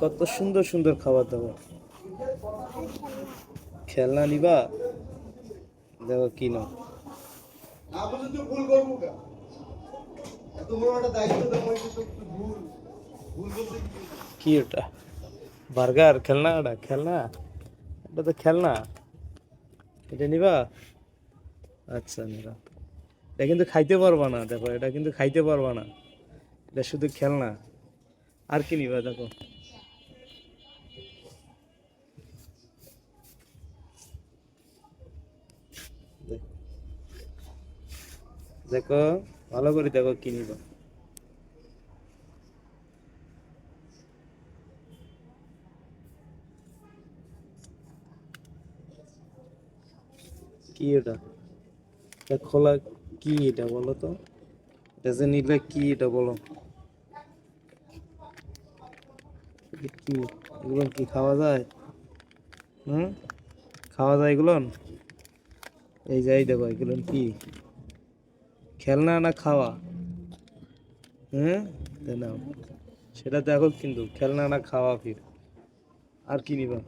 কত সুন্দর সুন্দর খাবার দাবার। খেলনা নিবা? দেখো কি না কি ওটা? বার্গার খেলনা? ওটা খেলনা? এটা তো খেলনা। এটা নিবা? আচ্ছা নিবা। এটা কিন্তু খাইতে পারবা না। দেখো এটা কিন্তু খাইতে পারবা না, এটা শুধু খেলনা। আর কি নিবা? দেখো দেখো ভালো করে দেখো কি নিবা। কি এটা? এটা খোলা? কি এটা বলো তো? এটা যে নিলে কি এটা বলো? এটা কি? এগুলো কি খাওয়া যায়? হুম, খাওয়া যায় এগুলো? এই যাই দেখো এগুলো কি খেলনা না খাওয়া? হ্যাঁ, তাই না? সেটা দেখো কিন্তু খেলনা না খাওয়া ফির। আর কি নিবা?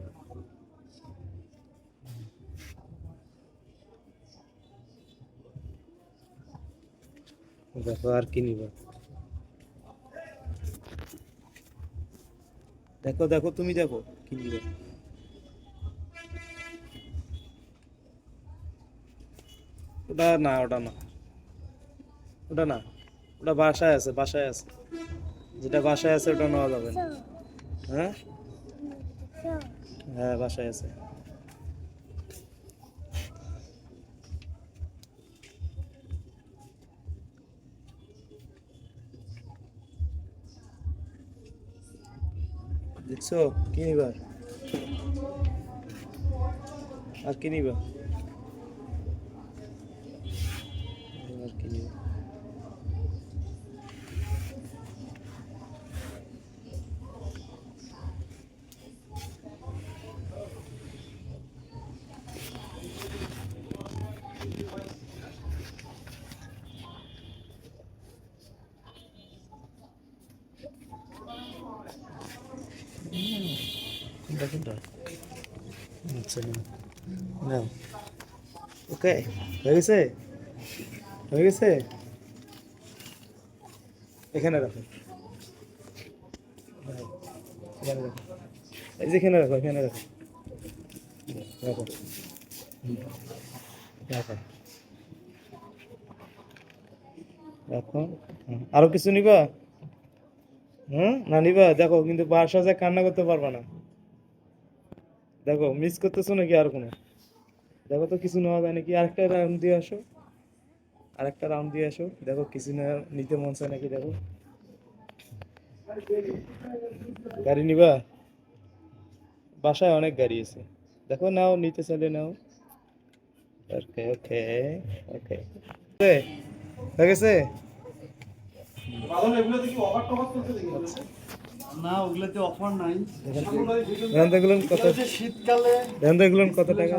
দেখো আর কি নিবা। দেখো দেখো তুমি দেখো কি নিবা। ওটা না, ওটা না, ওটা না। ওটা বাসায় আছে, বাসায় আছে। যেটা বাসায় আছে ওটা নেওয়া যাবে না। হ্যাঁ, হ্যাঁ বাসায় আছে। দেখছো কি নিবা? আর কি নিবা? আর কি নিবা? কোনটা কোনটা? আচ্ছা নাও, নাও। ওকে, হয়ে গেছে? হয়ে গেছে? এখানে রাখো, এখানে রাখো। এই যে এখানে রাখো, এখানে রাখো। রাখো, রাখো, রাখো। আরো কিছু নিবা? হুম, না নিবা? দেখো কিন্তু বাসা যা কান্না করতে পারবা না। দেখো মিস করতেছো নাকি আর কোনো? দেখো তো কিছু নেওয়া যায় নাকি। আরেকটা রাউন্ড দিয়ে আসো, আরেকটা রাউন্ড দিয়ে আসো। দেখো কিছু না নিতে মন চায় নাকি দেখো। গাড়ি নিবা? বাসায় অনেক গাড়ি আছে। দেখো নাও, নিতে চাইলে নাও। ওকে ওকে ওকে। হয়ে গেছে? আচ্ছা। না, ওগুলোতে অফার নাই। ধান দেখলেন কত? শীতকালে ধান দেখলেন কত টাকা?